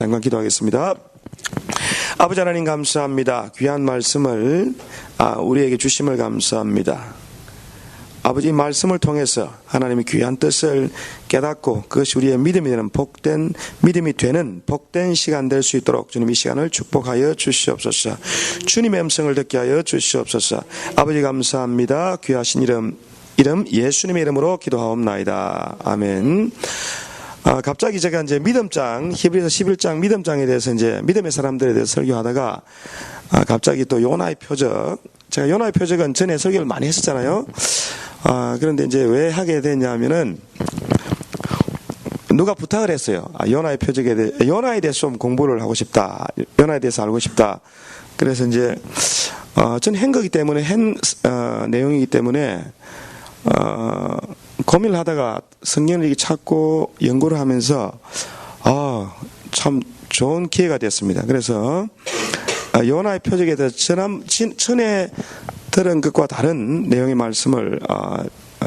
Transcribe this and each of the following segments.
잠깐 기도하겠습니다. 아버지 하나님 감사합니다. 귀한 말씀을 우리에게 주심을 감사합니다. 아버지 말씀을 통해서 하나님의 귀한 뜻을 깨닫고 그것이 우리의 믿음이 되는 믿음이 되는 복된 시간 될 수 있도록 주님 이 시간을 축복하여 주시옵소서. 주님의 음성을 듣게 하여 주시옵소서. 아버지 감사합니다. 귀하신 이름 예수님의 이름으로 기도하옵나이다. 아멘. 갑자기 제가 이제 믿음장, 히브리서 11장 믿음장에 대해서 이제 믿음의 사람들에 대해서 설교하다가 갑자기 또 요나의 표적, 제가 요나의 표적은 전에 설교를 많이 했었잖아요. 그런데 이제 왜 하게 됐냐면은 누가 부탁을 했어요. 요나의 요나에 대해서 좀 공부를 하고 싶다. 요나에 대해서 알고 싶다. 그래서 이제 전 한 거기 때문에 내용이기 때문에 고민을 하다가 성경을 이렇게 찾고 연구를 하면서 참 좋은 기회가 됐습니다. 그래서 요나의 표적에 대해서 전에 들은 것과 다른 내용의 말씀을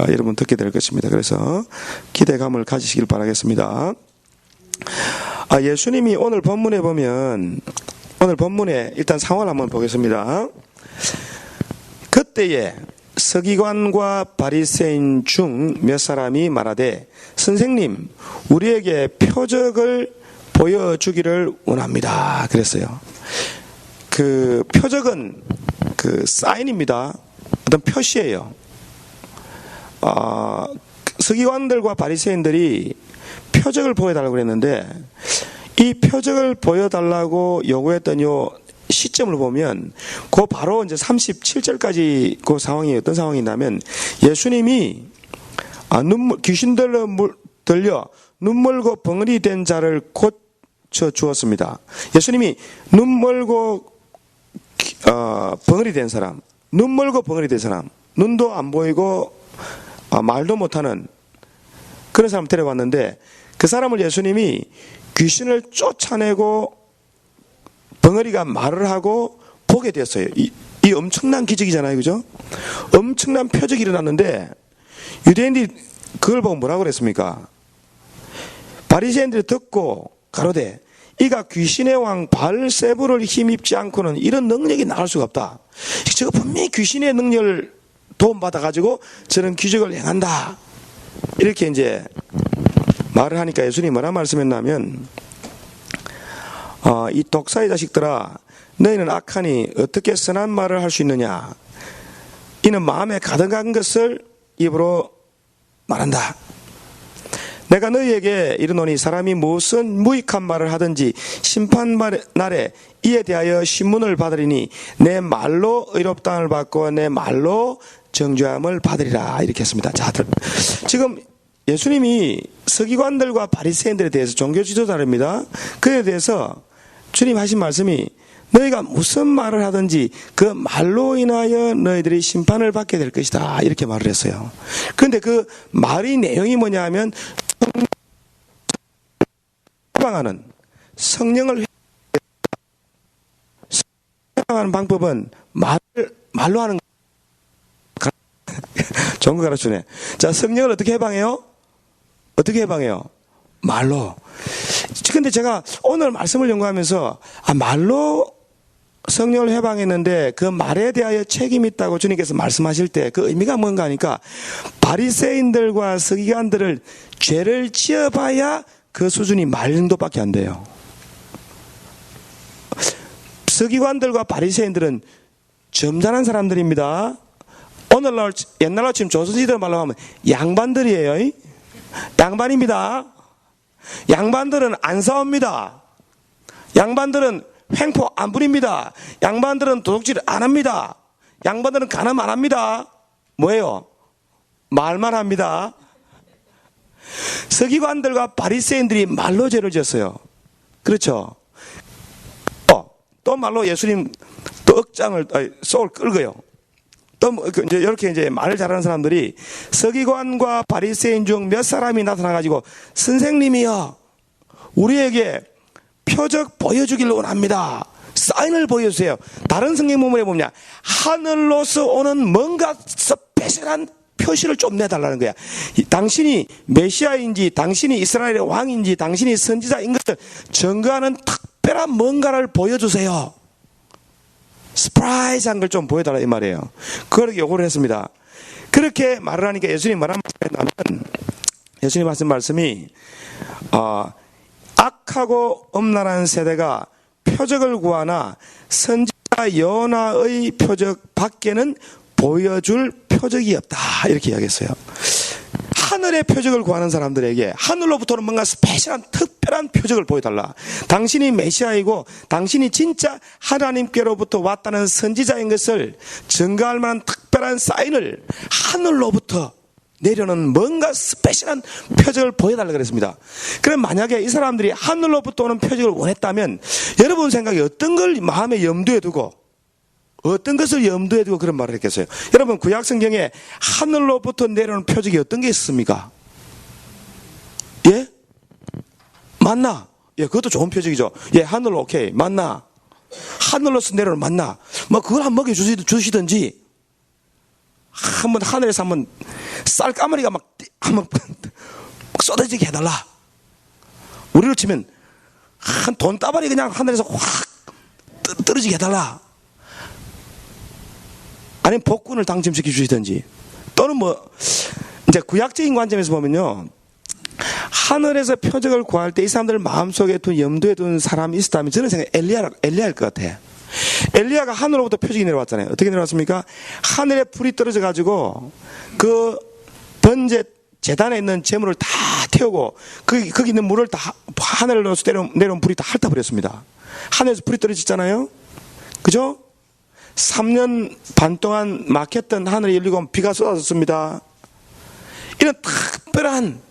여러분 듣게 될 것입니다. 그래서 기대감을 가지시길 바라겠습니다. 예수님이 오늘 본문에 보면 오늘 본문에 일단 상황을 한번 보겠습니다. 그때에 서기관과 바리새인 중 몇 사람이 말하되 선생님 우리에게 표적을 보여주기를 원합니다. 그랬어요. 그 표적은 그 사인입니다. 어떤 표시예요. 서기관들과 바리새인들이 표적을 보여달라고 그랬는데 이 표적을 보여달라고 요구했던 요 시점을 보면 그 바로 이제 37절까지 그 상황이 어떤 상황이냐면 예수님이 귀신 들려 눈멀고 벙어리 된 자를 고쳐 주었습니다. 예수님이 눈멀고 벙어리 된 사람, 눈멀고 벙어리 된 사람, 눈도 안 보이고 말도 못하는 그런 사람 데려왔는데 그 사람을 예수님이 귀신을 쫓아내고 벙어리가 말을 하고 보게 됐어요. 이 엄청난 기적이잖아요. 그죠? 엄청난 표적이 일어났는데 유대인들이 그걸 보고 뭐라고 그랬습니까? 바리새인들이 듣고 가로되 이가 귀신의 왕 바알세불을 힘입지 않고는 이런 능력이 나올 수가 없다. 저거 분명히 귀신의 능력을 도움받아가지고 저런 기적을 행한다. 이렇게 이제 말을 하니까 예수님이 뭐라 말씀했냐면 이 독사의 자식들아 너희는 악하니 어떻게 선한 말을 할 수 있느냐. 이는 마음에 가득한 것을 입으로 말한다. 내가 너희에게 이르노니 사람이 무슨 무익한 말을 하든지 심판 날에 이에 대하여 신문을 받으리니 내 말로 의롭다함을 받고 내 말로 정죄함을 받으리라. 이렇게 했습니다. 자, 지금 예수님이 서기관들과 바리새인들에 대해서 종교 지도자입니다. 그에 대해서 주님 하신 말씀이 너희가 무슨 말을 하든지 그 말로 인하여 너희들이 심판을 받게 될 것이다. 이렇게 말을 했어요. 그런데 그 말의 내용이 뭐냐 하면 해방하는 성령을 해방하는 방법은 말로 하는 좋은 거 가르치네. 자, 성령을 어떻게 해방해요? 어떻게 해방해요? 말로. 근데 제가 오늘 말씀을 연구하면서 말로 성령을 해방했는데 그 말에 대하여 책임이 있다고 주님께서 말씀하실 때 그 의미가 뭔가 하니까 바리새인들과 서기관들을 죄를 지어봐야 그 수준이 말 정도밖에 안 돼요. 서기관들과 바리새인들은 점잖은 사람들입니다. 오늘날 옛날로 지금 조선시대 말로 하면 양반들이에요. 양반입니다. 양반들은 안 싸웁니다. 양반들은 횡포 안 부립니다. 양반들은 도둑질 안 합니다. 양반들은 간음 안 합니다. 뭐예요? 말만 합니다. 서기관들과 바리새인들이 말로 죄를 지었어요. 그렇죠? 또 말로 예수님 또 속을 끌고요. 또 이제 이렇게 이제 말을 잘하는 사람들이 서기관과 바리새인 중 몇 사람이 나타나가지고 선생님이여 우리에게 표적 보여주기를 원합니다. 사인을 보여주세요. 다른 성경 본문에 보면 하늘로서 오는 뭔가 스페셜한 표시를 좀 내달라는 거야. 당신이 메시아인지 당신이 이스라엘의 왕인지 당신이 선지자인 것을 증거하는 특별한 뭔가를 보여주세요. 스프라이즈한 걸 좀 보여달라 이 말이에요. 그렇게 요구를 했습니다. 그렇게 말을 하니까 예수님이 말한 말은 예수님 하신 말씀이 악하고 엄란한 세대가 표적을 구하나 선지자 요나의 표적 밖에는 보여줄 표적이 없다 이렇게 이야기했어요. 하늘의 표적을 구하는 사람들에게 하늘로부터는 뭔가 스페셜한 특별한 표적을 보여달라. 당신이 메시아이고 당신이 진짜 하나님께로부터 왔다는 선지자인 것을 증거할 만한 특별한 사인을 하늘로부터 내려는 뭔가 스페셜한 표적을 보여달라고 그랬습니다. 그럼 만약에 이 사람들이 하늘로부터 오는 표적을 원했다면 여러분 생각에 어떤 걸 마음에 염두에 두고 어떤 것을 염두에 두고 그런 말을 했겠어요? 여러분 구약 성경에 하늘로부터 내려오는 표적이 어떤 게 있습니까? 예? 만나. 예, 그것도 좋은 표적이죠. 예, 하늘로 오케이. 만나. 하늘로서 내려오는 만나. 뭐 그걸 한번 먹여주시든지 한번 하늘에서 한번 쌀가마리가 막 한번 쏟아지게 해달라. 우리로 치면 한 돈다발이 그냥 하늘에서 확 떨어지게 해달라. 아니면 복군을 당첨시켜 주시든지. 또는 뭐 이제 구약적인 관점에서 보면요, 하늘에서 표적을 구할 때 이 사람들 마음속에 둔 염두에 둔 사람이 있었다면 저는 생각 엘리야일 것 같아. 엘리야가 하늘로부터 표적이 내려왔잖아요. 어떻게 내려왔습니까? 하늘에 불이 떨어져 가지고 그 번제 제단에 있는 재물을 다 태우고 거기 있는 물을 다 하늘로서 내려온 불이 다 핥아버렸습니다. 하늘에서 불이 떨어졌잖아요. 그죠? 3년 반 동안 막혔던 하늘이 열리고 비가 쏟아졌습니다. 이런 특별한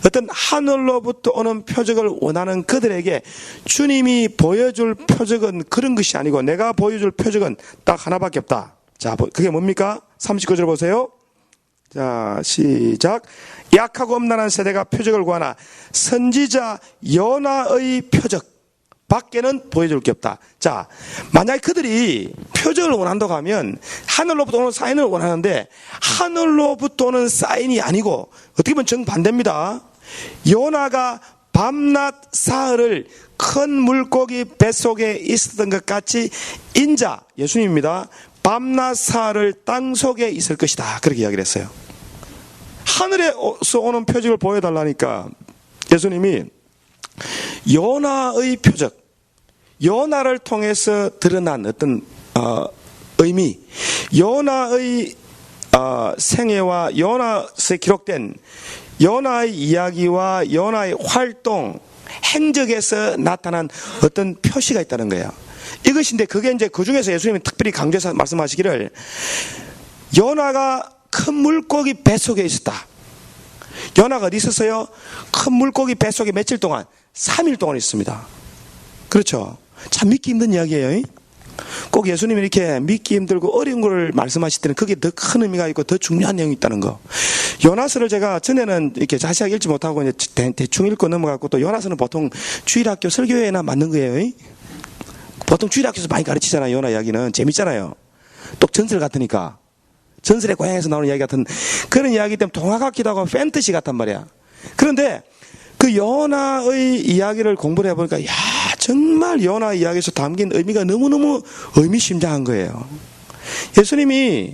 어떤 하늘로부터 오는 표적을 원하는 그들에게 주님이 보여줄 표적은 그런 것이 아니고 내가 보여줄 표적은 딱 하나밖에 없다. 자, 그게 뭡니까? 39절 보세요. 자, 시작. 약하고 엄란한 세대가 표적을 구하나 선지자 요나의 표적 밖에는 보여줄 게 없다. 자, 만약에 그들이 표적을 원한다고 하면 하늘로부터 오는 사인을 원하는데 하늘로부터 오는 사인이 아니고 어떻게 보면 정반대입니다. 요나가 밤낮 사흘을 큰 물고기 뱃속에 있었던 것 같이 인자, 예수님입니다. 밤낮 사흘을 땅속에 있을 것이다. 그렇게 이야기를 했어요. 하늘에서 오는 표적을 보여달라니까 예수님이 요나의 표적, 요나를 통해서 드러난 어떤 의미, 요나의 생애와 요나에 기록된 요나의 이야기와 요나의 활동, 행적에서 나타난 어떤 표시가 있다는 거예요. 이것인데 그게 이제 그 중에서 예수님이 특별히 강조해서 말씀하시기를 요나가 큰 물고기 뱃속에 있었다. 요나가 어디 있었어요? 큰 물고기 뱃속에 며칠 동안? 3일 동안 있습니다. 그렇죠? 참 믿기 힘든 이야기예요. 꼭 예수님이 이렇게 믿기 힘들고 어려운 걸 말씀하실 때는 그게 더 큰 의미가 있고 더 중요한 내용이 있다는 거. 요나서를 제가 전에는 이렇게 자세하게 읽지 못하고 이제 대충 읽고 넘어갔고 또 요나서는 보통 주일학교 설교회나 맞는 거예요. 보통 주일학교에서 많이 가르치잖아요. 요나 이야기는 재밌잖아요. 또 전설 같으니까. 전설의 고향에서 나오는 이야기 같은 그런 이야기 때문에 동화 같기도 하고 판타지 같단 말이야. 그런데 그 요나의 이야기를 공부를 해보니까 야 정말 요나 이야기에서 담긴 의미가 너무너무 의미심장한 거예요. 예수님이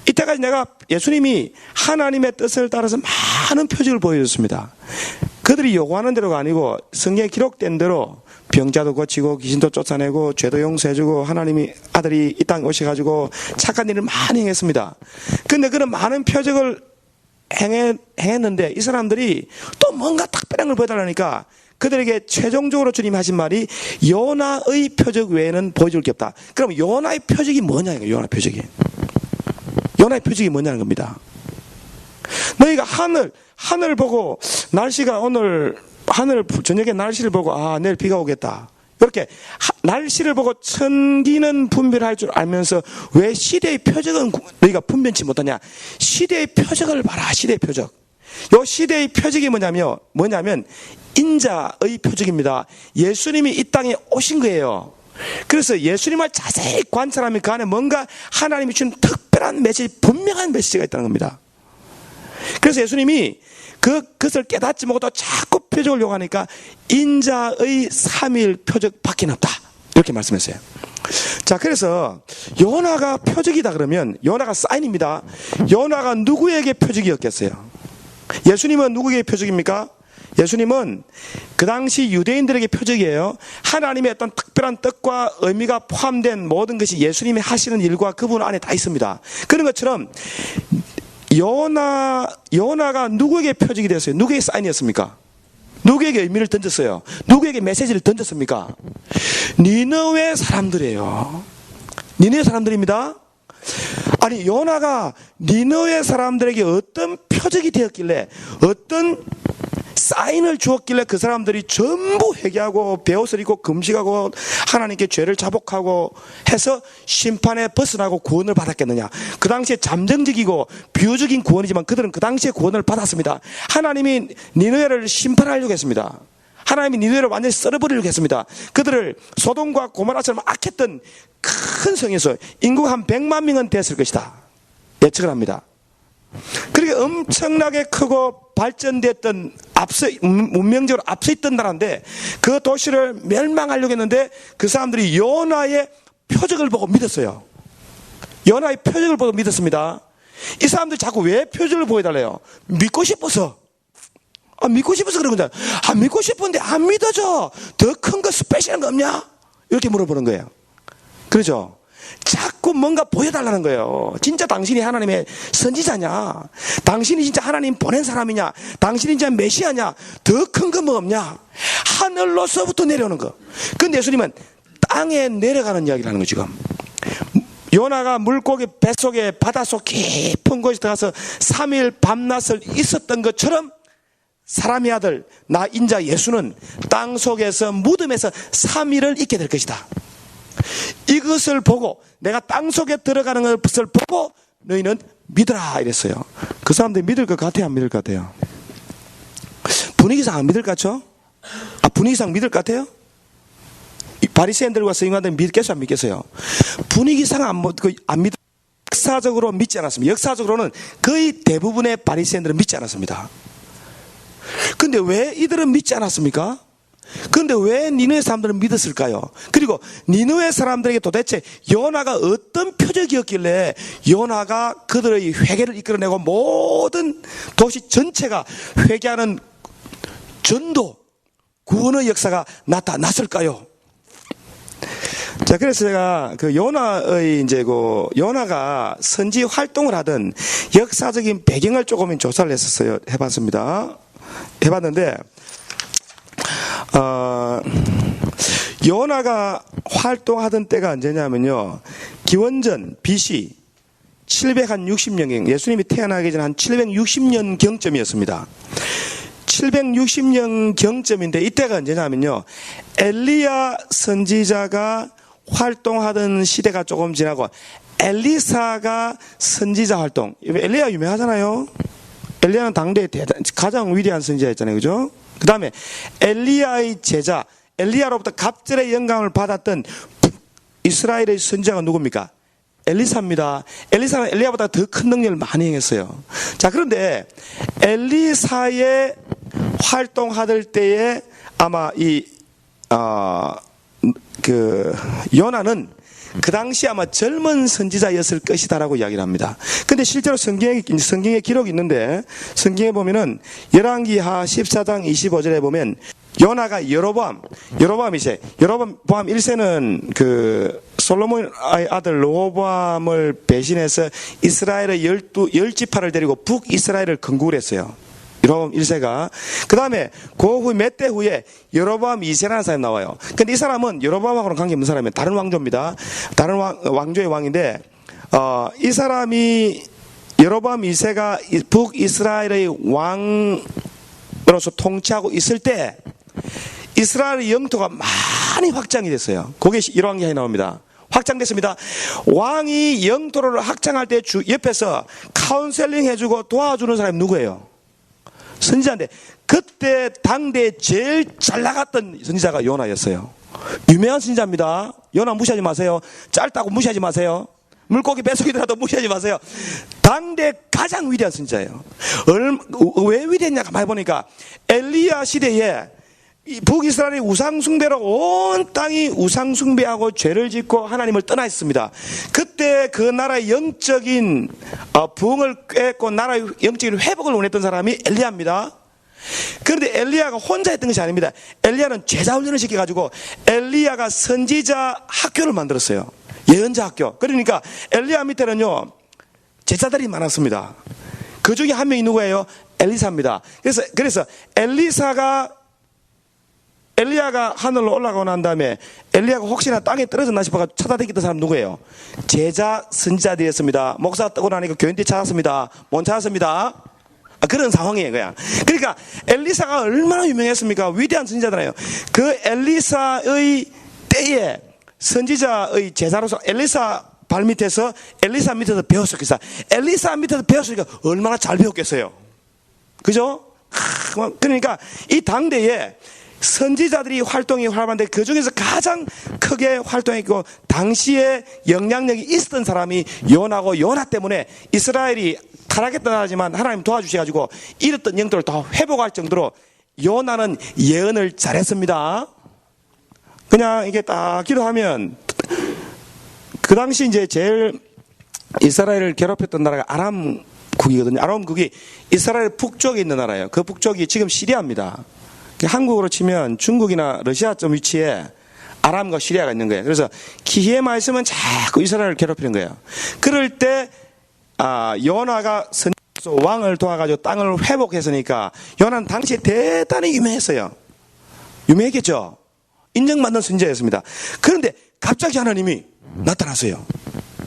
이때까지 예수님이 하나님의 뜻을 따라서 많은 표적을 보여줬습니다. 그들이 요구하는 대로가 아니고 성경에 기록된 대로 병자도 고치고 귀신도 쫓아내고 죄도 용서해주고 하나님이 아들이 이 땅에 오셔가지고 착한 일을 많이 행했습니다. 그런데 그런 많은 표적을 행했는데 이 사람들이 또 뭔가 특별한 걸 보여달라니까 그들에게 최종적으로 주님 하신 말이 요나의 표적 외에는 보여줄 게 없다. 그럼 요나의 표적이 뭐냐? 요나의 표적이. 요나의 표적이 뭐냐는 겁니다. 너희가 하늘 보고 날씨가 오늘 저녁에 날씨를 보고 내일 비가 오겠다. 이렇게 날씨를 보고 천기는 분별할 줄 알면서 왜 시대의 표적은 너희가 분별치 못하냐? 시대의 표적을 봐라. 시대의 표적. 요 시대의 표적이 뭐냐면 인자의 표적입니다. 예수님이 이 땅에 오신 거예요. 그래서 예수님을 자세히 관찰하면 그 안에 뭔가 하나님이 준 특별한 특별한 메시지, 분명한 메시지가 있다는 겁니다. 그래서 예수님이 그것을 깨닫지 못하고 자꾸 표적을 요구하니까 인자의 3일 표적 밖에 없다, 이렇게 말씀했어요. 자, 그래서 요나가 표적이다 그러면 요나가 사인입니다. 요나가 누구에게 표적이었겠어요? 예수님은 누구에게 표적입니까? 예수님은 그 당시 유대인들에게 표적이에요. 하나님의 어떤 특별한 뜻과 의미가 포함된 모든 것이 예수님이 하시는 일과 그분 안에 다 있습니다. 그런 것처럼 요나가 누구에게 표적이 됐어요? 누구에게 사인이었습니까? 누구에게 의미를 던졌어요? 누구에게 메시지를 던졌습니까? 니느웨 사람들이에요. 니느웨 사람들입니다. 아니, 요나가 니느웨 사람들에게 어떤 표적이 되었길래, 어떤 사인을 주었길래 그 사람들이 전부 회개하고 베옷을 입고 금식하고 하나님께 죄를 자복하고 해서 심판에 벗어나고 구원을 받았겠느냐? 그 당시에 잠정적이고 비유적인 구원이지만 그들은 그 당시에 구원을 받았습니다. 하나님이 니느웨를 심판하려고 했습니다. 하나님이 니느웨를 완전히 썰어버리려고 했습니다. 그들을 소돔과 고모라처럼 악했던 큰 성에서 인구가 한 100만 명은 됐을 것이다, 예측을 합니다. 그렇게 엄청나게 크고 발전됐던 문명적으로 앞서 있던 나라인데 그 도시를 멸망하려고 했는데 그 사람들이 요나의 표적을 보고 믿었어요. 요나의 표적을 보고 믿었습니다. 이 사람들이 자꾸 왜 표적을 보여달래요? 믿고 싶어서. 믿고 싶어서 그런 건데, 믿고 싶은데 안 믿어져. 더 큰 거 스페셜한 거 없냐? 이렇게 물어보는 거예요. 그렇죠? 자꾸 뭔가 보여달라는 거예요. 진짜 당신이 하나님의 선지자냐? 당신이 진짜 하나님 보낸 사람이냐? 당신이 진짜 메시아냐? 더 큰 거 뭐 없냐? 하늘로서부터 내려오는 거. 근데 예수님은 땅에 내려가는 이야기를 하는 거예요, 지금. 요나가 물고기 뱃속에 바닷속 깊은 곳에 들어가서 3일 밤낮을 있었던 것처럼 사람의 아들, 나 인자 예수는 땅 속에서 무덤에서 3일을 있게 될 것이다. 이것을 보고 내가 땅속에 들어가는 것을 보고 너희는 믿으라 이랬어요. 그 사람들이 믿을 것 같아요, 안 믿을 것 같아요? 분위기상 안 믿을 것 같죠? 분위기상 믿을 것 같아요? 바리새인들과 서기관들은 믿겠어요, 안 믿겠어요? 분위기상 안 믿. 역사적으로 믿지 않았습니다. 역사적으로는 거의 대부분의 바리새인들은 믿지 않았습니다. 근데 왜 이들은 믿지 않았습니까? 그런데 왜 니느웨 사람들은 믿었을까요? 그리고 니느웨 사람들에게 도대체 요나가 어떤 표적이었길래 요나가 그들의 회개를 이끌어내고 모든 도시 전체가 회개하는 전도, 구원의 역사가 나타났을까요? 자, 그래서 제가 요나의 요나가 선지 활동을 하던 역사적인 배경을 조금 조사를 했었어요. 해봤는데, 요나가 활동하던 때가 언제냐면요, 기원전 BC 760년, 예수님이 태어나기 전 한 760년 경점이었습니다. 760년 경점인데 이때가 언제냐면요, 엘리야 선지자가 활동하던 시대가 조금 지나고 엘리사가 선지자 활동. 엘리야 유명하잖아요. 엘리야는 당대의 가장 위대한 선지자였잖아요, 그죠? 그 다음에 엘리야의 제자, 엘리야로부터 갑절의 영감을 받았던 이스라엘의 선지자가 누굽니까? 엘리사입니다. 엘리사는 엘리야보다 더 큰 능력을 많이 행했어요. 자, 그런데 엘리사의 활동하던 때에 아마 요나는 그 당시 아마 젊은 선지자였을 것이다라고 이야기를 합니다. 근데 실제로 성경에 기록이 있는데, 성경에 보면은 열왕기하 14장 25절에 보면 요나가 여로보암 1세는 솔로몬의 아들 르호보암을 배신해서 이스라엘의 10지파를 데리고 북이스라엘을 건국을 했어요. 여로보암 1세가. 그 다음에 그 후 몇 대 후에 여로보암 2세라는 사람이 나와요. 근데 이 사람은 여로보암하고는 관계없는 사람이에요. 다른 왕조입니다. 다른 왕조의 왕인데, 이 사람이 여로보암 2세가 북이스라엘의 왕으로서 통치하고 있을 때 이스라엘의 영토가 많이 확장이 됐어요. 그게 열왕기하에 나옵니다. 확장됐습니다. 왕이 영토를 확장할 때 옆에서 카운셀링 해주고 도와주는 사람이 누구예요? 선지자인데, 그때 당대에 제일 잘 나갔던 선지자가 요나였어요. 유명한 선지자입니다. 요나 무시하지 마세요. 짧다고 무시하지 마세요. 물고기 뱃속이더라도 무시하지 마세요. 당대 가장 위대한 선지자예요. 왜 위대했냐 가만히 보니까 엘리야 시대에 북이스라엘이 우상숭배로 온 땅이 우상숭배하고 죄를 짓고 하나님을 떠나 있습니다. 그때 그 나라의 영적인 부흥을 꾀했고 나라의 영적인 회복을 원했던 사람이 엘리야입니다. 그런데 엘리야가 혼자 했던 것이 아닙니다. 엘리야는 제자 훈련을 시켜가지고 엘리야가 선지자 학교를 만들었어요. 예언자 학교. 그러니까 엘리야 밑에는요 제자들이 많았습니다. 그 중에 한 명이 누구예요? 엘리사입니다. 그래서 엘리야가 하늘로 올라가고 난 다음에 엘리야가 혹시나 땅에 떨어졌나 싶어서 찾아다니던 사람 누구예요? 제자 선지자들이었습니다. 목사가 뜨고 나니까 교인들이 찾았습니다. 못 찾았습니다. 그런 상황이에요, 그냥. 그러니까 엘리사가 얼마나 유명했습니까? 위대한 선지자잖아요. 그 엘리사의 때에 선지자의 제자로서 엘리사 발 밑에서 엘리사 밑에서 배웠었겠어. 엘리사 밑에서 배웠으니까 얼마나 잘 배웠겠어요. 그죠? 그러니까 이 당대에 선지자들이 활동이 활발한데 그 중에서 가장 크게 활동했고 당시에 영향력이 있었던 사람이 요나고 요나 때문에 이스라엘이 타락했던 나라지만 하나님 도와주셔가지고 잃었던 영들을 다 회복할 정도로 요나는 예언을 잘했습니다. 그냥 이게 딱 기도하면 그 당시 이제 제일 이스라엘을 괴롭혔던 나라가 아람국이거든요. 아람국이 이스라엘 북쪽에 있는 나라예요. 그 북쪽이 지금 시리아입니다. 한국으로 치면 중국이나 러시아쯤 위치에 아람과 시리아가 있는 거예요. 그래서 기회에 말씀은 자꾸 이스라엘을 괴롭히는 거예요. 그럴 때 요나가 왕을 도와가지고 땅을 회복했으니까 요나는 당시에 대단히 유명했어요. 유명했겠죠. 인정받는 선지자였습니다. 그런데 갑자기 하나님이 나타났어요.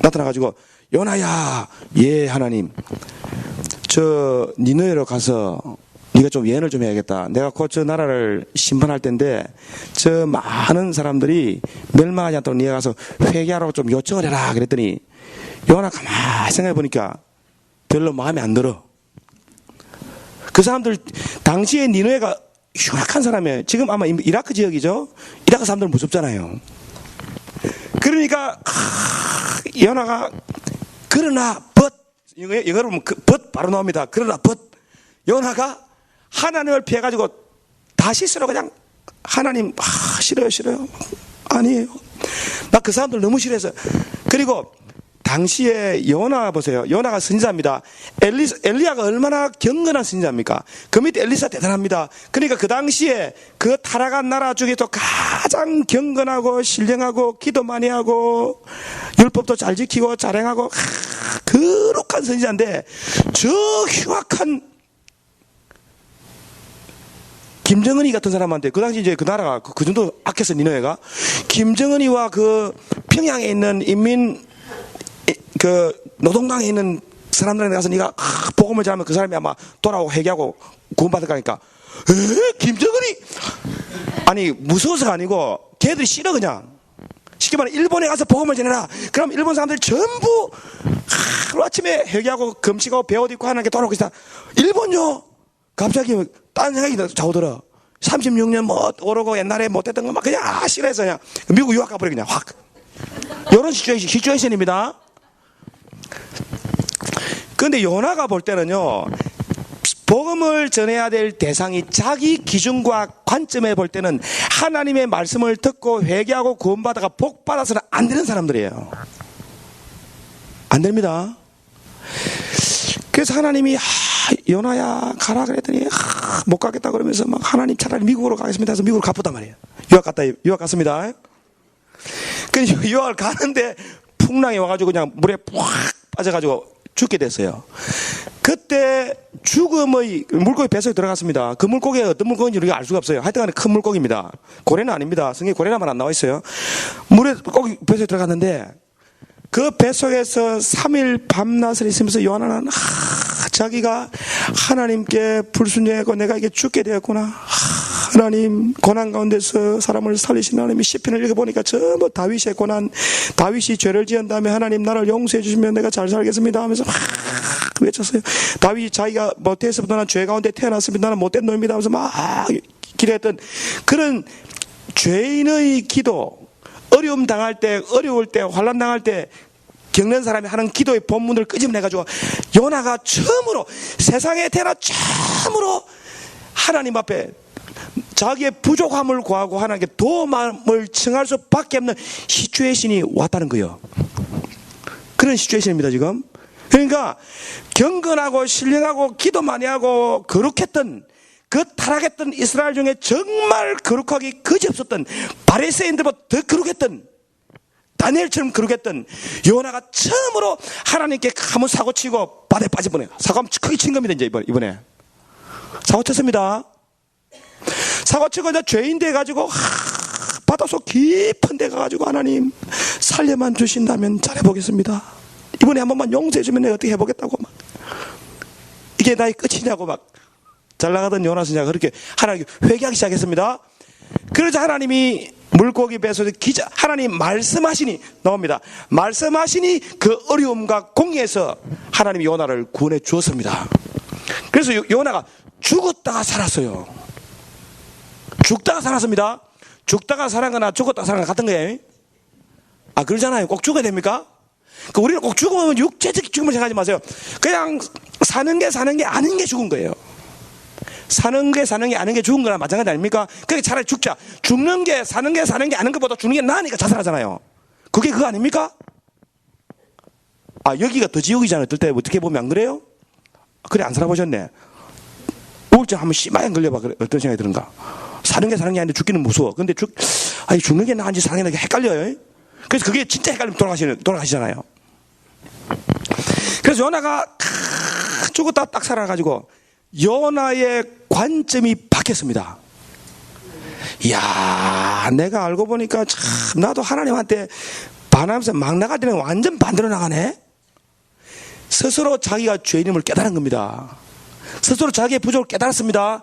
나타나가지고 요나야, 예 하나님, 저 니느웨로 가서 네가 좀 예언을 좀 해야겠다. 내가 곧 저 나라를 심판할 텐데 저 많은 사람들이 멸망하지 않도록 네가 가서 회개하라고 좀 요청을 해라 그랬더니 요나 가만히 생각해 보니까 별로 마음에 안 들어. 그 사람들 당시에 니느웨가 흉악한 사람이에요. 지금 아마 이라크 지역이죠. 이라크 사람들은 무섭잖아요. 그러니까 요나가 그러나 but 영어로 보면 but 바로 나옵니다. 그러나 but 요나가 하나님을 피해가지고 다시 쓰러 그냥 하나님 싫어요 아니에요. 나 그 사람들 너무 싫어해서. 그리고 당시에 요나 보세요. 요나가 선지자입니다. 엘리야가 얼마나 경건한 선지자입니까? 그 밑에 엘리사 대단합니다. 그러니까 그 당시에 그 타락한 나라 중에서 가장 경건하고 신령하고 기도 많이 하고 율법도 잘 지키고 잘 행하고 거룩한 선지자인데 저 흉악한 김정은이 같은 사람한테 그 당시 이제 그 나라가 그 정도 악했어. 니느웨가 김정은이와 그 평양에 있는 인민 그 노동당에 있는 사람들한테 가서 네가 복음을 전하면 그 사람이 아마 돌아오고 회개하고 구원받을 거니까 김정은이 아니 무서워서가 아니고 걔들이 싫어. 그냥 쉽게 말해 일본에 가서 복음을 전해라. 그럼 일본 사람들 전부 하루아침에 회개하고 금식하고 배옷 입고 하나님께 돌아오고 있다. 일본요 갑자기 딴 생각이 자오더라. 36년 뭐 오르고 옛날에 못했던 거 막 그냥 싫어해서 그냥 미국 유학 가버려 그냥 확. 이런 시츄에이션입니다. 그런데 요나가 볼 때는요 복음을 전해야 될 대상이 자기 기준과 관점에 볼 때는 하나님의 말씀을 듣고 회개하고 구원받아가 복 받아서는 안 되는 사람들이에요. 안 됩니다. 그래서 하나님이 요나야 가라 그랬더니 못 가겠다 그러면서 막 하나님 차라리 미국으로 가겠습니다 해서 미국으로 가보단 말이에요. 유학 갔습니다. 그래서 유학을 가는데 풍랑이 와가지고 그냥 물에 푹 빠져가지고 죽게 됐어요. 그때 죽음의 물고기 뱃속에 들어갔습니다. 그 물고기가 어떤 물고기인지 우리가 알 수가 없어요. 하여튼간에 큰 물고기입니다. 고래는 아닙니다. 성경에 고래라만 안 나와 있어요. 물에 물고기 뱃속에 들어갔는데 그 뱃속에서 3일 밤낮을 있으면서 요나는 자기가 하나님께 불순종하고 내가 이게 죽게 되었구나. 하나님 고난 가운데서 사람을 살리신 하나님이 시편을 읽어보니까 전부 다윗의 고난, 다윗이 죄를 지은 다음에 하나님 나를 용서해 주시면 내가 잘 살겠습니다 하면서 막 외쳤어요. 다윗이 자기가 못해서부터 난 죄 가운데 태어났습니다. 나는 못된 놈입니다 하면서 막 기도했던 그런 죄인의 기도, 어려움 당할 때, 어려울 때, 환난 당할 때 겪는 사람이 하는 기도의 본문을 끄집어내가지고 요나가 처음으로 세상에 태어나 처음으로 하나님 앞에 자기의 부족함을 구하고 하나님께 도움을 청할 수밖에 없는 시츄에이션이 왔다는 거예요. 그런 시츄에이션입니다 지금. 그러니까 경건하고 신령하고 기도 많이 하고 거룩했던 그 타락했던 이스라엘 중에 정말 거룩하기 그지없었던 바리새인들보다 더 거룩했던 다니엘처럼 거룩했던 요나가 처음으로 하나님께 한번 사고치고 바다에 빠져보네요. 사고 크게 친 겁니다. 이제 이번에 사고쳤습니다. 사고치고 이제 죄인 돼가지고 바닷속 깊은 데 가가지고 하나님 살려만 주신다면 잘해보겠습니다. 이번에 한 번만 용서해주면 내가 어떻게 해보겠다고 막 이게 나의 끝이냐고 막 잘 나가던 요나 선지자가 그렇게 하나님 회개하기 시작했습니다. 그러자 하나님이 물고기 뱃속에 하나님 말씀하시니 나옵니다. 말씀하시니 그 어려움과 공의에서 하나님이 요나를 구원해 주었습니다. 그래서 요나가 죽었다가 살았어요. 죽다가 살았습니다. 죽다가 살은 거나 죽었다가 살은 거 같은 거예요. 아 그러잖아요. 꼭 죽어야 됩니까? 우리는 꼭 죽으면 육체적 죽음을 생각하지 마세요. 그냥 사는 게 아닌 게 죽은 거예요. 사는 게 아닌 게 죽은 거나 마찬가지 아닙니까? 그게 차라리 죽자. 죽는 게 사는 게 아닌 것보다 죽는 게 나으니까 자살하잖아요. 그게 그거 아닙니까? 아 여기가 더 지옥이잖아요. 어떨 때 어떻게 보면 안 그래요? 그래 안 살아보셨네. 우울증 한번 심하게 걸려봐. 그래. 어떤 생각이 드는가? 사는 게 아닌데 죽기는 무서워. 근데 죽는 게 나은지 사는 게 나은지 헷갈려요. 그래서 그게 진짜 헷갈리면 돌아가시잖아요. 그래서 요나가 죽었다 딱 살아가지고 요나의 관점이 바뀌었습니다. 이야, 내가 알고 보니까 참 나도 하나님한테 반하면서 막 나갈 때는 완전 반대로 나가네. 스스로 자기가 죄인임을 깨달은 겁니다. 스스로 자기의 부족을 깨달았습니다.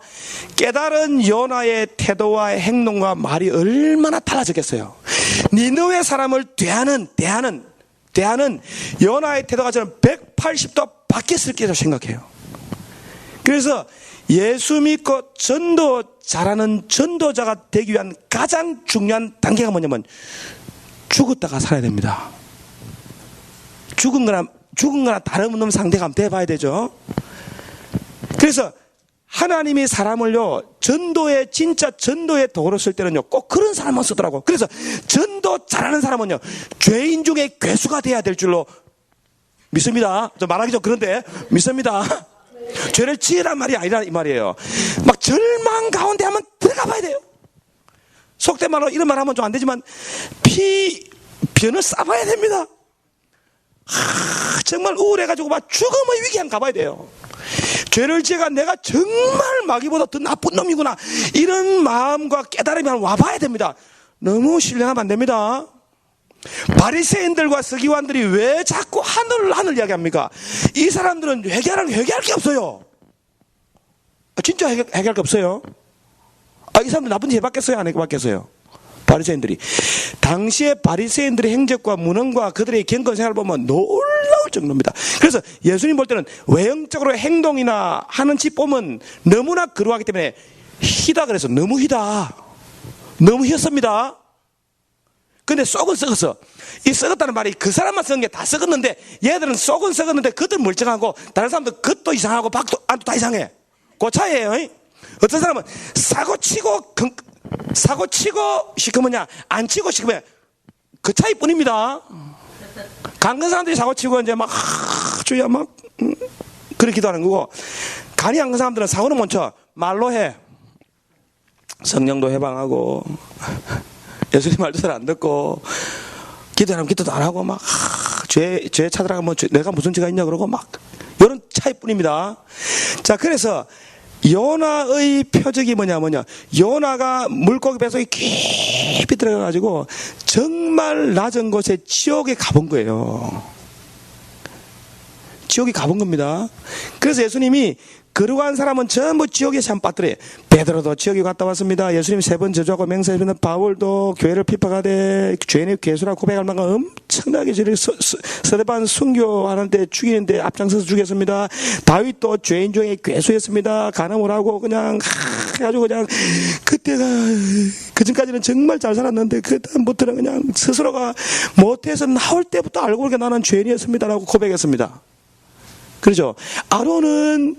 깨달은 요나의 태도와 행동과 말이 얼마나 달라졌겠어요. 니느웨 사람을 대하는 요나의 태도가 저는 180도 바뀌었을 거라고 생각해요. 그래서 예수 믿고 전도 잘하는 전도자가 되기 위한 가장 중요한 단계가 뭐냐면 죽었다가 살아야 됩니다. 죽은 거나 다름없는 상대가 한번 돼봐야 되죠. 그래서 하나님이 사람을요 진짜 전도의 도구로 쓸 때는요 꼭 그런 사람만 쓰더라고. 그래서 전도 잘하는 사람은요 죄인 중에 괴수가 돼야 될 줄로 믿습니다. 좀 말하기 좀 그런데 믿습니다. 죄를 지으란 말이 아니라 이 말이에요. 막 절망 가운데 한번 들어가 봐야 돼요. 속된 말로 이런 말 하면 좀 안 되지만 변을 싸봐야 됩니다. 정말 우울해가지고 막 죽음의 위기 한번 가봐야 돼요. 죄를 지어가 내가 정말 마귀보다 더 나쁜 놈이구나 이런 마음과 깨달음이 한번 와봐야 됩니다. 너무 신뢰하면 안 됩니다. 바리새인들과 서기관들이 왜 자꾸 하늘 이야기합니까? 이 사람들은 회개할 게 없어요. 진짜 회개할 게 없어요. 이 사람들 나쁜 짓 해봤겠어요? 안 해봤겠어요? 바리새인들이 당시에 바리새인들의 행적과 문헌과 그들의 경건 생활을 보면 놀라울 정도입니다. 그래서 예수님 볼 때는 외형적으로 행동이나 하는 짓 보면 너무나 거룩하기 때문에 희다 그래서 너무 희었습니다. 근데 속은 썩었어. 이 썩었다는 말이 그 사람만 썩은 게 다 썩었는데 얘들은 속은 썩었는데 겉은 멀쩡하고 다른 사람들 겉도 이상하고 안도 다 이상해. 그 차이예요. 어떤 사람은 사고치고 시커머냐 안 치고 시커머냐 그 차이뿐입니다. 강건 사람들이 사고치고 이제 막 주야 막 그렇기도 하는 거고 간이 안 건 사람들은 사고는 못 쳐. 말로 해. 성령도 해방하고 예수님 말도 잘 안 듣고 기도하면 기도도 안 하고 막 죄 찾으라고 내가 무슨 죄가 있냐 그러고 막 이런 차이뿐입니다. 자 그래서 요나의 표적이 뭐냐 요나가 물고기 뱃속에 깊이 들어가가지고 정말 낮은 곳에 지옥에 가본 거예요. 지옥에 가본 겁니다. 그래서 예수님이 거룩한 사람은 전부 지옥에 참 빠뜨려요. 베드로도 지옥에 갔다 왔습니다. 예수님 3번 저주하고 맹세했습니다. 바울도 교회를 핍박하되 죄인의 괴수라고 고백할 만큼 엄청나게 저를 스데반 순교하는데 죽이는데 앞장서서 죽였습니다. 다윗도 죄인 중에 괴수였습니다. 간음을 하고 그냥 해가지고 그냥 그때가 그전까지는 정말 잘 살았는데 그다음부터는 그냥 스스로가 못해서 나올 때부터 알고 보니까 나는 죄인이었습니다라고 고백했습니다. 그렇죠? 아론은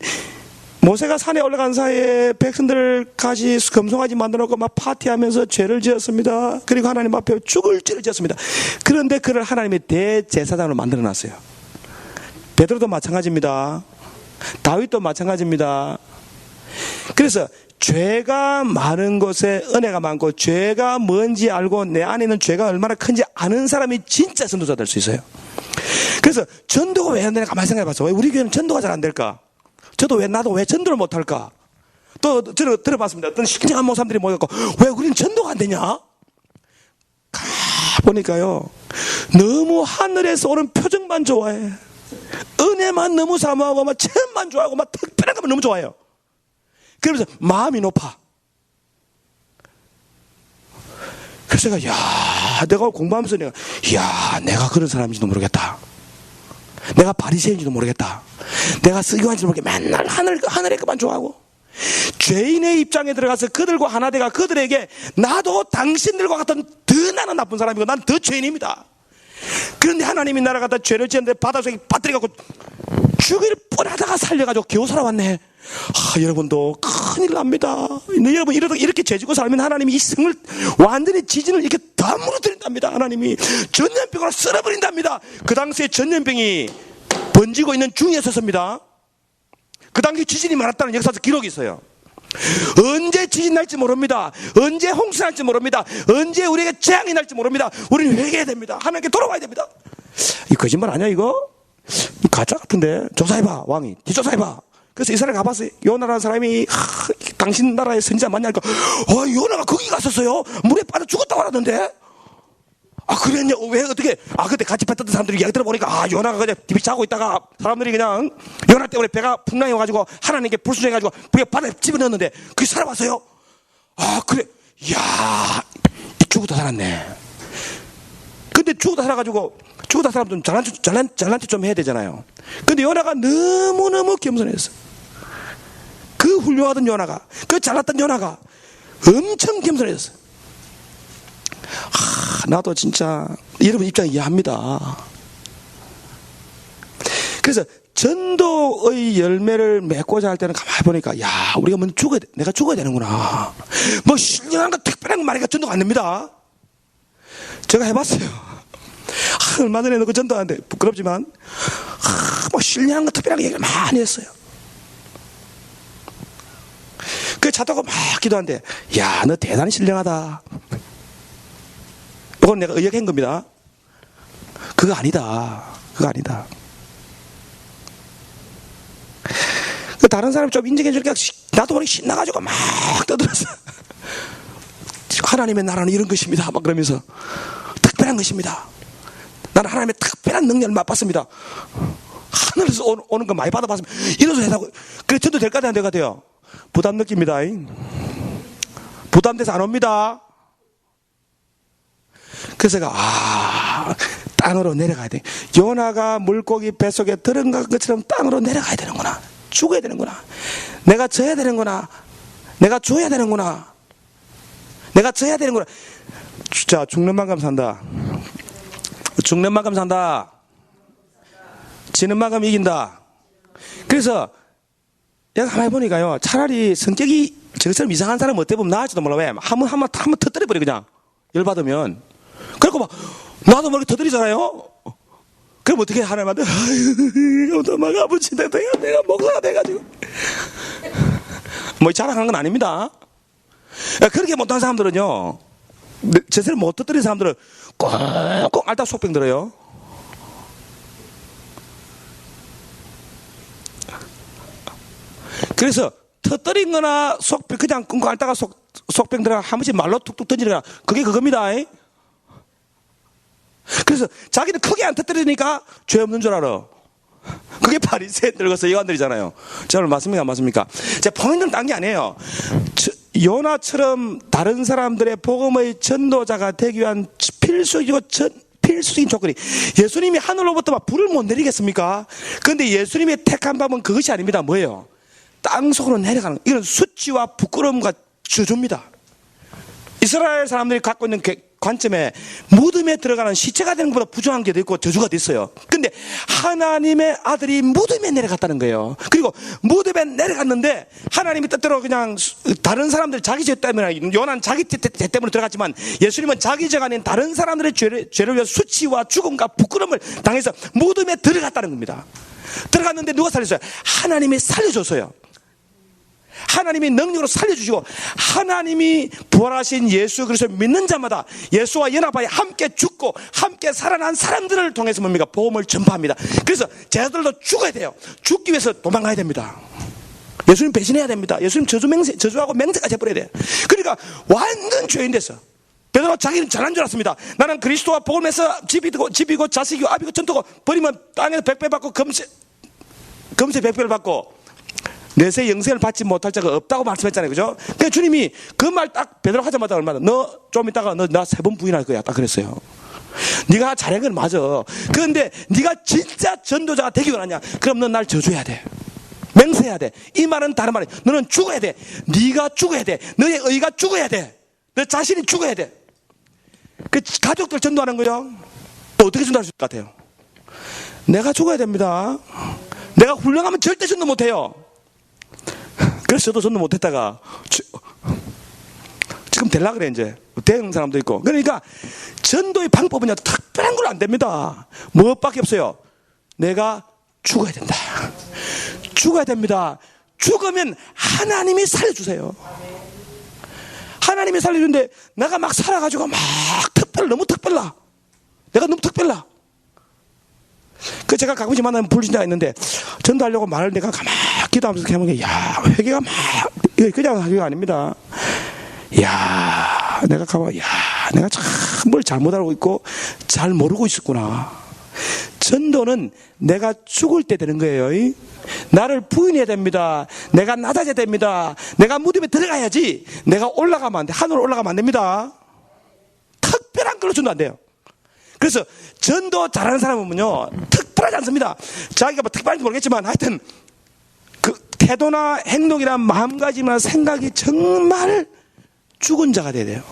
모세가 산에 올라간 사이에 백성들을 같이 금송아지 만들어놓고 막 파티하면서 죄를 지었습니다. 그리고 하나님 앞에 죽을 죄를 지었습니다. 그런데 그를 하나님의 대제사장으로 만들어놨어요. 베드로도 마찬가지입니다. 다윗도 마찬가지입니다. 그래서 죄가 많은 곳에 은혜가 많고 죄가 뭔지 알고 내 안에 있는 죄가 얼마나 큰지 아는 사람이 진짜 전도자 될 수 있어요. 그래서 전도가 왜 안 되나 가만히 생각해봤어. 왜 우리 교회는 전도가 잘 안 될까? 나도 왜 전도를 못할까? 또 들어봤습니다. 어떤 신령한 목사님들이 모였고 왜 우리는 전도가 안 되냐? 보니까요 너무 하늘에서 오는 표정만 좋아해. 은혜만 너무 사모하고 막 체험만 좋아하고 막 특별한 것만 너무 좋아해요. 그러면서 마음이 높아. 그래서 내가 공부하면서 내가 그런 사람인지도 모르겠다. 내가 바리새인지도 모르겠다. 내가 쓰교한지도 모르겠다. 맨날 하늘의 것만 좋아하고 죄인의 입장에 들어가서 그들과 하나 돼가 그들에게 나도 당신들과 같은 더 나는 나쁜 사람이고 난 더 죄인입니다. 그런데 하나님이 나를 갖다 죄를 지었는데 바닷속에 빠뜨려갖고 죽일 뻔하다가 살려가지고 겨우 살아왔네. 여러분도 큰일 납니다. 여러분 이렇게 죄지고 살면 하나님이 이 성을 완전히 지진을 이렇게 다 무너뜨린답니다. 하나님이 전염병으로 쓸어버린답니다. 그 당시에 전염병이 번지고 있는 중에 섰습니다. 그 당시 지진이 많았다는 역사적 기록이 있어요. 언제 지진 날지 모릅니다. 언제 홍수 날지 모릅니다. 언제 우리에게 재앙이 날지 모릅니다. 우리는 회개해야 됩니다. 하나님께 돌아와야 됩니다. 이 거짓말 아니야 이거? 가짜 같은데. 조사해봐. 왕이 뒤조사해봐. 그래서 이스라엘 가봤어요. 요나라는 사람이 당신 나라의 선지자 맞냐니까 요나가 거기 갔었어요. 물에 빠져 죽었다고 하던데. 그랬냐? 왜 어떻게? 그때 같이 배 탔던 사람들이 이야기 들어보니까 요나가 그냥 디비 자고 있다가 사람들이 그냥 요나 때문에 배가 풍랑이 와가지고 하나님께 불순종해가지고 그게 바다에 집어넣었는데 그게 살아왔어요. 그래. 죽었다 살았네. 근데 죽었다 살아가지고 죽었다 살아면 잘난 척 좀 해야 되잖아요. 근데 요나가 너무너무 겸손했어. 그 훌륭하던 요나가, 그 잘났던 요나가 엄청 겸손했어. 나도 진짜 여러분 입장 이해합니다. 그래서 전도의 열매를 맺고자 할 때는 가만히 보니까 우리가 먼저 내가 죽어야 되는구나. 뭐 신령한 거 특별한 거 말이니까 전도가 안 됩니다. 제가 해봤어요. 얼마 전에 그 전도하는데 부끄럽지만 뭐 신령한 거 특별한 거 얘기를 많이 했어요. 그 자다가 막 기도하는데 너 대단히 신령하다. 이건 내가 의역한 겁니다. 그거 아니다. 그 다른 사람이 좀 인정해 주니까 나도 모르게 신나가지고 막 떠들었어. 하나님의 나라는 이런 것입니다. 막 그러면서 특별한 것입니다. 나는 하나님의 특별한 능력을 맛봤습니다. 하늘에서 오는 거 많이 받아봤습니다. 이래서 해다고. 그래 저도 될 것 같아요, 안 될 것 같아요? 부담 느낍니다. 부담돼서 안 옵니다. 그래서 제가 땅으로 내려가야 돼. 요나가 물고기 뱃속에 들어간 것처럼 땅으로 내려가야 되는구나. 죽어야 되는구나. 내가 져야 되는구나. 내가 줘야 되는구나. 내가 져야 되는구나. 진짜 죽는 만큼 산다. 죽는 만큼 산다. 지는 만큼 이긴다. 그래서 내가 가만히 보니까요, 차라리 성격이 저처럼 이상한 사람 어때 보면 나을지도 몰라. 왜? 한번 터뜨려버려 그냥. 열받으면. 그리고 막 나도 모르게 터뜨리잖아요. 그럼 어떻게 하나님한테 막 아버지 내가 목사가 돼가지고 뭐 자랑하는 건 아닙니다. 그렇게 못한 사람들은요, 제대로 못 터뜨린 사람들은 꽁꽁 앓다 속병 들어요. 그래서 터뜨린 거나 속병 그냥 꽁꽁 앓다가 속병 들어가 한 번씩 말로 툭툭 던지거나 그게 그겁니다. 그래서 자기는 크게 안 터뜨리니까 죄 없는 줄 알아. 그게 바리새인들과 요한들이잖아요. 자, 오늘 맞습니까? 안 맞습니까? 자, 포인트는 딴 게 아니에요. 요나처럼 다른 사람들의 복음의 전도자가 되기 위한 필수적인 조건이, 예수님이 하늘로부터 막 불을 못 내리겠습니까? 그런데 예수님의 택한 법은 그것이 아닙니다. 뭐예요? 땅속으로 내려가는, 이런 수치와 부끄러움과 저주입니다. 이스라엘 사람들이 갖고 있는 관점에 무덤에 들어가는 시체가 되는 것보다 부정한 게 더 있고 저주가 더 있어요. 근데 하나님의 아들이 무덤에 내려갔다는 거예요. 그리고 무덤에 내려갔는데 하나님이 뜻대로 그냥 다른 사람들 자기 죄 때문에, 요나는 자기 죄 때문에 들어갔지만 예수님은 자기 죄가 아닌 다른 사람들의 죄를 위해 수치와 죽음과 부끄러움을 당해서 무덤에 들어갔다는 겁니다. 들어갔는데 누가 살렸어요? 하나님이 살려줬어요. 하나님이 능력으로 살려주시고, 하나님이 부활하신 예수 그리스도를 믿는 자마다 예수와 연합하여 함께 죽고 함께 살아난 사람들을 통해서 뭡니까? 복음을 전파합니다. 그래서 제자들도 죽어야 돼요. 죽기 위해서 도망가야 됩니다. 예수님 배신해야 됩니다. 예수님 저주하고 맹세까지 해버려야 돼요. 그러니까 완전 죄인 됐어. 베드로가 자기는 잘한 줄 알았습니다. 나는 그리스도와 복음을 해서 집이고 자식이고 아비고 전토고, 버리면 땅에서 100배 받고 금세 100배를 받고 내세 영생을 받지 못할 자가 없다고 말씀했잖아요. 그죠? 그러니까 주님이 그 말 딱 베드로 하자마자 얼마나, 너 좀 이따가 너 나 3번 부인할 거야. 딱 그랬어요. 네가 잘한 건 맞아. 그런데 네가 진짜 전도자가 되기 원하냐? 그럼 넌 날 저주해야 돼. 맹세해야 돼. 이 말은 다른 말이야. 너는 죽어야 돼. 네가 죽어야 돼. 너의 의가 죽어야 돼. 너 자신이 죽어야 돼. 그 가족들 전도하는 거죠. 또 어떻게 전도할 수 있을 것 같아요? 내가 죽어야 됩니다. 내가 훌륭하면 절대 전도 못해요. 그래서 저도 전도 못했다가 지금 되려고 그래. 이제 대응 사람도 있고. 그러니까 전도의 방법은요, 특별한 건 안 됩니다. 무엇밖에 없어요? 내가 죽어야 된다. 죽어야 됩니다. 죽으면 하나님이 살려주세요. 하나님이 살려주는데 내가 막 살아가지고 막 너무 특별라. 내가 너무 특별라. 그 제가 가끔씩 만나면 불신자가 있는데 전도하려고 말을 내가 가만히 기도하면서 이렇게 하면, 야, 회개가 막, 이거 그냥 회개가 아닙니다. 야, 내가 가만, 야, 내가 참 뭘 잘못 알고 있고 잘 모르고 있었구나. 전도는 내가 죽을 때 되는 거예요. 나를 부인해야 됩니다. 내가 낮아져야 됩니다. 내가 무덤에 들어가야지. 내가 올라가면 안 돼. 하늘로 올라가면 안 됩니다. 특별한 걸로 전도 안 돼요. 그래서 전도 잘하는 사람은요, 특별하지 않습니다. 자기가 뭐 특별한지 모르겠지만 하여튼 그 태도나 행동이나 마음가짐이나 생각이 정말 죽은 자가 돼야 돼요.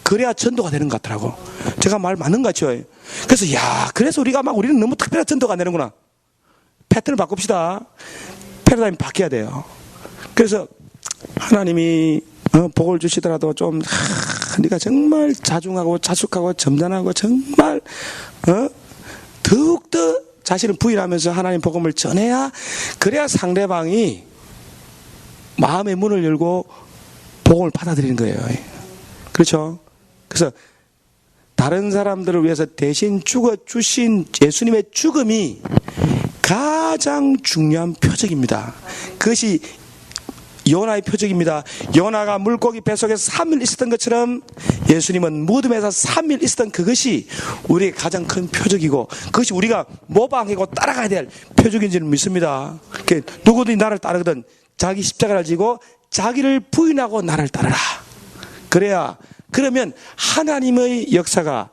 그래야 전도가 되는 것 같더라고. 제가 말 맞는 것 같죠. 그래서 그래서 우리는 너무 특별한 전도가 안 되는구나. 패턴을 바꿉시다. 패러다임 바뀌어야 돼요. 그래서 하나님이 복을 주시더라도 좀 네가 정말 자중하고 자숙하고 점잖하고 정말 더욱더 자신을 부인하면서 하나님 복음을 전해야, 그래야 상대방이 마음의 문을 열고 복음을 받아들이는 거예요. 그렇죠? 그래서 다른 사람들을 위해서 대신 죽어주신 예수님의 죽음이 가장 중요한 표적입니다. 그것이 요나의 표적입니다. 요나가 물고기 뱃속에서 3일 있었던 것처럼 예수님은 무덤에서 3일 있었던 그것이 우리의 가장 큰 표적이고, 그것이 우리가 모방하고 따라가야 될 표적인 줄 믿습니다. 누구든지 나를 따르거든 자기 십자가를 지고 자기를 부인하고 나를 따르라. 그러면 하나님의 역사가,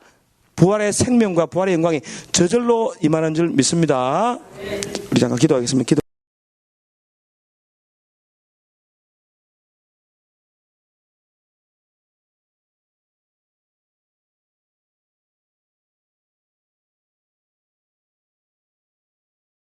부활의 생명과 부활의 영광이 저절로 임하는 줄 믿습니다. 우리 잠깐 기도하겠습니다.